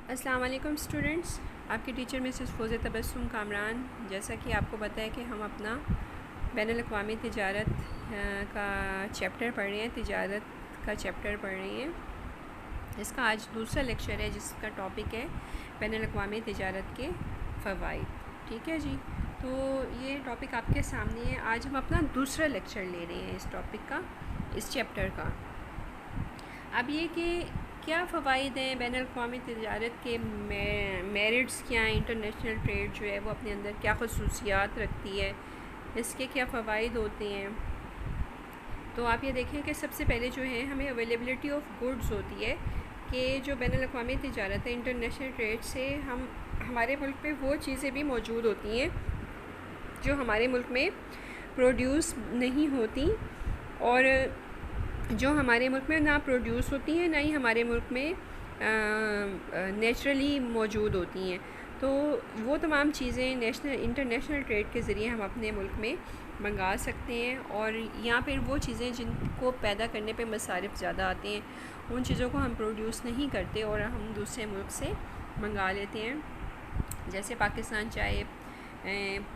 السلام علیکم اسٹوڈنٹس، آپ کی ٹیچر مسز فوزیہ تبسم کامران۔ جیسا کہ آپ کو پتہ ہے کہ ہم اپنا بین الاقوامی تجارت کا چیپٹر پڑھ رہے ہیں، تجارت کا چیپٹر پڑھ رہے ہیں۔ اس کا آج دوسرا لیکچر ہے جس کا ٹاپک ہے بین الاقوامی تجارت کے فوائد۔ ٹھیک ہے جی، تو یہ ٹاپک آپ کے سامنے ہے۔ آج ہم اپنا دوسرا لیکچر لے رہے ہیں اس ٹاپک کا، اس چیپٹر کا۔ اب یہ کہ کیا فوائد ہیں بین الاقوامی تجارت کے، میرٹس کیا ہیں، انٹرنیشنل ٹریڈ جو ہے وہ اپنے اندر کیا خصوصیات رکھتی ہے، اس کے کیا فوائد ہوتے ہیں۔ تو آپ یہ دیکھیں کہ سب سے پہلے جو ہے ہمیں اویلیبلٹی آف گڈز ہوتی ہے کہ جو بین الاقوامی تجارت ہے، انٹرنیشنل ٹریڈ سے ہمارے ملک میں وہ چیزیں بھی موجود ہوتی ہیں جو ہمارے ملک میں پروڈیوس نہیں ہوتی، اور جو ہمارے ملک میں نہ پروڈیوس ہوتی ہیں نہ ہی ہمارے ملک میں نیچرلی موجود ہوتی ہیں۔ تو وہ تمام چیزیں انٹرنیشنل ٹریڈ کے ذریعے ہم اپنے ملک میں منگا سکتے ہیں، اور یہاں پہ وہ چیزیں جن کو پیدا کرنے پہ مصارف زیادہ آتے ہیں ان چیزوں کو ہم پروڈیوس نہیں کرتے اور ہم دوسرے ملک سے منگا لیتے ہیں۔ جیسے پاکستان چائے،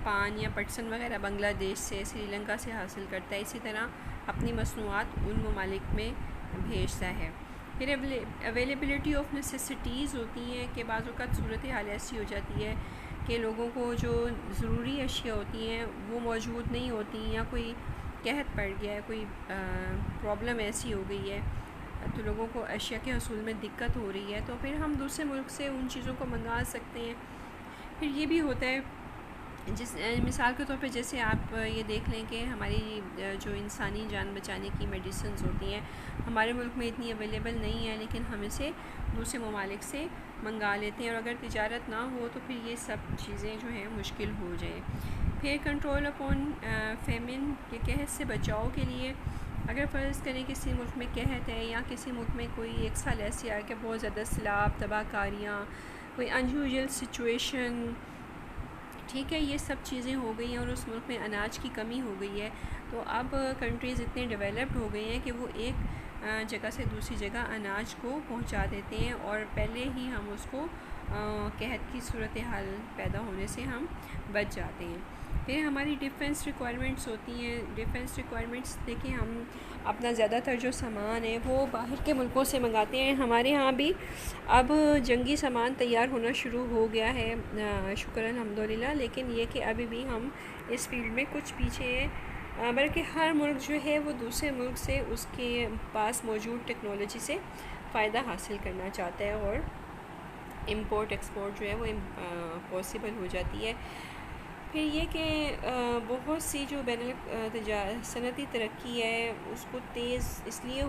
پان یا پٹسن وغیرہ بنگلہ دیش سے، سری لنکا سے حاصل کرتا ہے، اسی طرح اپنی مصنوعات ان ممالک میں بھیجتا ہے۔ پھر اویلیبلٹی آف نیسیسٹیز ہوتی ہیں کہ بعض اوقات صورتحال ایسی ہو جاتی ہے کہ لوگوں کو جو ضروری اشیاء ہوتی ہیں وہ موجود نہیں ہوتی، یا کوئی قحط پڑ گیا ہے، کوئی پرابلم ایسی ہو گئی ہے تو لوگوں کو اشیاء کے حصول میں دقت ہو رہی ہے، تو پھر ہم دوسرے ملک سے ان چیزوں کو منگا سکتے ہیں۔ پھر یہ بھی ہوتا ہے مثال کے طور پہ جیسے آپ یہ دیکھ لیں کہ ہماری جو انسانی جان بچانے کی میڈیسنز ہوتی ہیں ہمارے ملک میں اتنی اویلیبل نہیں ہے، لیکن ہم اسے دوسرے ممالک سے منگا لیتے ہیں، اور اگر تجارت نہ ہو تو پھر یہ سب چیزیں جو ہیں مشکل ہو جائیں۔ پھر کنٹرول اپون فیمن کے قحط سے بچاؤ کے لیے، اگر فرض کریں کسی ملک میں قحط ہے یا کسی ملک میں کوئی ایک سال ایسی آئے کہ بہت زیادہ سیلاب، تباہ کاریاں، کوئی انیوژل سچویشن، ٹھیک ہے، یہ سب چیزیں ہو گئی ہیں اور اس ملک میں اناج کی کمی ہو گئی ہے، تو اب کنٹریز اتنے ڈیولپڈ ہو گئی ہیں کہ وہ ایک جگہ سے دوسری جگہ اناج کو پہنچا دیتے ہیں، اور پہلے ہی ہم اس کو قحط کی صورتحال پیدا ہونے سے ہم بچ جاتے ہیں۔ پھر ہماری ڈیفنس ریکوائرمنٹس ہوتی ہیں۔ ڈیفنس ریکوائرمنٹس دیکھیں، ہم اپنا زیادہ تر جو سامان ہے وہ باہر کے ملکوں سے منگاتے ہیں۔ ہمارے ہاں بھی اب جنگی سامان تیار ہونا شروع ہو گیا ہے، شکر الحمدللہ، لیکن یہ کہ ابھی بھی ہم اس فیلڈ میں کچھ پیچھے ہیں، بلکہ ہر ملک جو ہے وہ دوسرے ملک سے اس کے پاس موجود ٹیکنالوجی سے فائدہ حاصل کرنا چاہتا ہے، اور امپورٹ ایکسپورٹ جو ہے وہ پاسبل ہو جاتی ہے۔ پھر یہ کہ بہت سی جو صنعتی ترقی ہے اس کو تیز اس لیے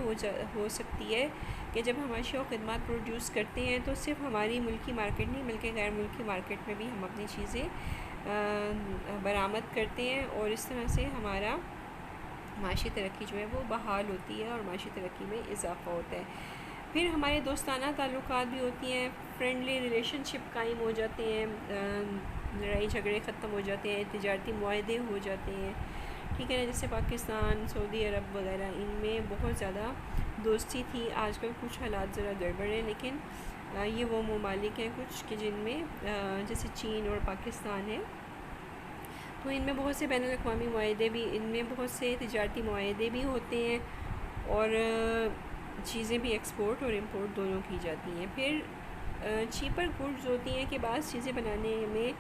ہو سکتی ہے کہ جب ہم اشیاء و خدمات پروڈیوس کرتے ہیں تو صرف ہماری ملکی مارکیٹ نہیں بلکہ غیر ملکی مارکیٹ میں بھی ہم اپنی چیزیں برآمد کرتے ہیں، اور اس طرح سے ہمارا معاشی ترقی جو ہے وہ بحال ہوتی ہے اور معاشی ترقی میں اضافہ ہوتا ہے۔ پھر ہمارے دوستانہ تعلقات بھی ہوتی ہیں، فرینڈلی ریلیشن شپ قائم ہو جاتے ہیں، لڑائی جھگڑے ختم ہو جاتے ہیں، تجارتی معاہدے ہو جاتے ہیں، ٹھیک ہے نا، جیسے پاکستان، سعودی عرب وغیرہ ان میں بہت زیادہ دوستی تھی۔ آج کل کچھ حالات ذرا گڑبڑ ہیں، لیکن یہ وہ ممالک ہیں کچھ کہ جن میں جیسے چین اور پاکستان ہے، تو ان میں بہت سے بین الاقوامی معاہدے بھی، ان میں بہت سے تجارتی معاہدے بھی ہوتے ہیں، اور چیزیں بھی ایکسپورٹ اور امپورٹ دونوں کی جاتی ہیں۔ پھر چیپر گڈز ہوتی ہیں کہ بعض چیزیں بنانے میں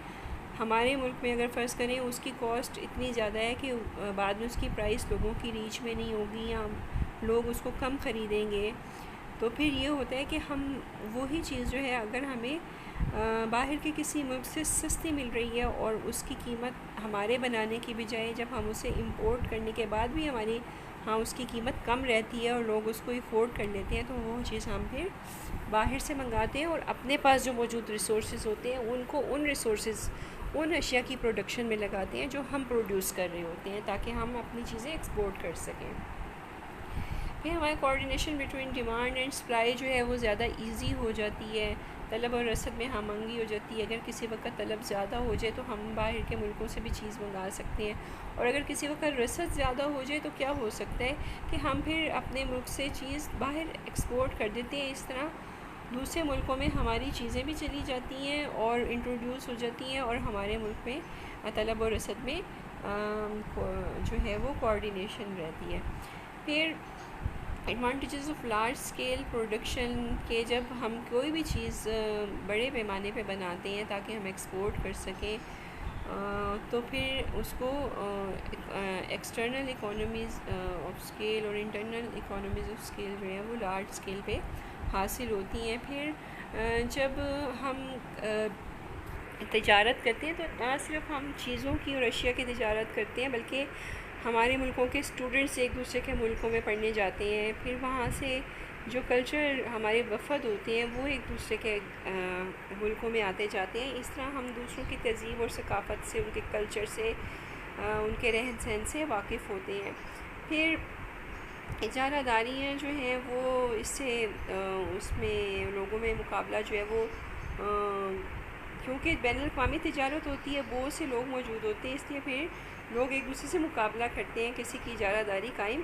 ہمارے ملک میں اگر فرض کریں اس کی کاسٹ اتنی زیادہ ہے کہ بعد میں اس کی پرائس لوگوں کی ریچ میں نہیں ہوگی یا لوگ اس کو کم خریدیں گے، تو پھر یہ ہوتا ہے کہ ہم وہی چیز جو ہے اگر ہمیں باہر کے کسی ملک سے سستی مل رہی ہے اور اس کی قیمت ہمارے بنانے کی بجائے جب ہم اسے امپورٹ کرنے کے بعد بھی ہماری اس کی قیمت کم رہتی ہے اور لوگ اس کو افورڈ کر لیتے ہیں، تو وہ چیز ہم پھر باہر سے منگاتے ہیں اور اپنے پاس جو موجود ریسورسز ہوتے ہیں ان کو ان اشیاء کی پروڈکشن میں لگاتے ہیں جو ہم پروڈیوس کر رہے ہوتے ہیں، تاکہ ہم اپنی چیزیں ایکسپورٹ کر سکیں۔ پھر ہماری coordination between demand and supply جو ہے وہ زیادہ ایزی ہو جاتی ہے، طلب اور رسد میں ہم منگی ہو جاتی ہے۔ اگر کسی وقت طلب زیادہ ہو جائے تو ہم باہر کے ملکوں سے بھی چیز منگا سکتے ہیں، اور اگر کسی وقت رسد زیادہ ہو جائے تو کیا ہو سکتا ہے کہ ہم پھر اپنے ملک سے چیز باہر ایکسپورٹ کر دیتے ہیں۔ اس طرح دوسرے ملکوں میں ہماری چیزیں بھی چلی جاتی ہیں اور انٹروڈیوس ہو جاتی ہیں، اور ہمارے ملک میں طلب و رسد میں جو ہے وہ کوآرڈینیشن رہتی ہے۔ پھر advantages of large scale production, کہ جب ہم کوئی بھی چیز بڑے پیمانے پہ بناتے ہیں تاکہ ہم ایکسپورٹ کر سکیں، تو پھر اس کو ایکسٹرنل اکانومیز آف اسکیل اور انٹرنل اکانومیز آف اسکیل جو ہے وہ لارج اسکیل پہ حاصل ہوتی ہیں۔ پھر جب ہم تجارت کرتے ہیں تو نہ صرف ہم چیزوں کی اور اشیاء کی تجارت کرتے ہیں، بلکہ ہمارے ملکوں کے اسٹوڈنٹس ایک دوسرے کے ملکوں میں پڑھنے جاتے ہیں، پھر وہاں سے جو کلچر ہمارے وفد ہوتے ہیں وہ ایک دوسرے کے ملکوں میں آتے جاتے ہیں۔ اس طرح ہم دوسروں کی تہذیب اور ثقافت سے، ان کے کلچر سے، ان کے رہن سہن سے واقف ہوتے ہیں۔ پھر اجارہ داریاں جو ہیں وہ اس سے اس میں لوگوں میں مقابلہ جو ہے وہ کیونکہ بین الاقوامی تجارت ہوتی ہے، بہت سے لوگ موجود ہوتے ہیں، اس لیے پھر لوگ ایک دوسرے سے مقابلہ کرتے ہیں، کسی کی اجارہ داری قائم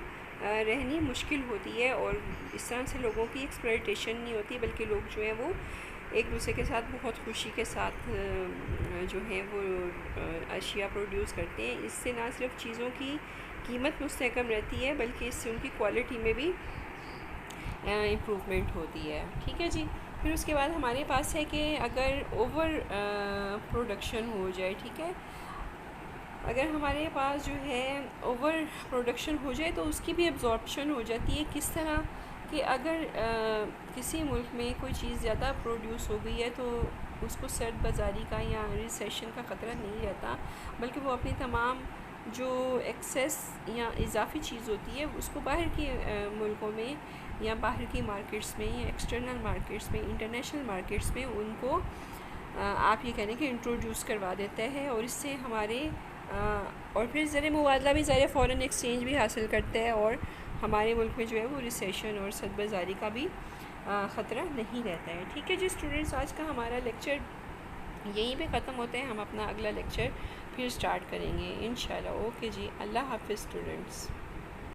رہنی مشکل ہوتی ہے، اور اس طرح سے لوگوں کی ایکسپلائٹیشن نہیں ہوتی، بلکہ لوگ جو ہیں وہ ایک دوسرے کے ساتھ بہت خوشی کے ساتھ جو ہیں وہ اشیاء پروڈیوس کرتے ہیں۔ اس سے نہ صرف چیزوں کی قیمت مستحکم رہتی ہے، بلکہ اس سے ان کی کوالٹی میں بھی امپروومنٹ ہوتی ہے۔ ٹھیک ہے جی۔ پھر اس کے بعد ہمارے پاس ہے کہ اگر اوور پروڈکشن ہو جائے، ٹھیک ہے، اگر ہمارے پاس جو ہے اوور پروڈکشن ہو جائے تو اس کی بھی ایبزارپشن ہو جاتی ہے۔ کس طرح کہ اگر کسی ملک میں کوئی چیز زیادہ پروڈیوس ہو گئی ہے تو اس کو سرد بازاری کا یا ریسیشن کا خطرہ نہیں رہتا، بلکہ وہ اپنی تمام جو ایکسیس یا اضافی چیز ہوتی ہے اس کو باہر کے ملکوں میں یا باہر کی مارکیٹس میں یا ایکسٹرنل مارکیٹس میں، انٹرنیشنل مارکیٹس میں ان کو آپ یہ کہنے کہ انٹروڈیوس کروا دیتا ہے، اور اس سے ہمارے اور پھر زر مبادلہ بھی ظاہر فارن ایکسچینج بھی حاصل کرتا ہے، اور ہمارے ملک میں جو ہے وہ ریسیشن اور سد بازاری کا بھی خطرہ نہیں رہتا ہے۔ ٹھیک ہے جی اسٹوڈنٹس، آج کا ہمارا لیکچر یہیں پہ ختم ہوتا ہے، ہم اپنا اگلا لیکچر پھر سٹارٹ کریں گے انشاءاللہ۔ اوکے جی، اللہ حافظ اسٹوڈنٹس۔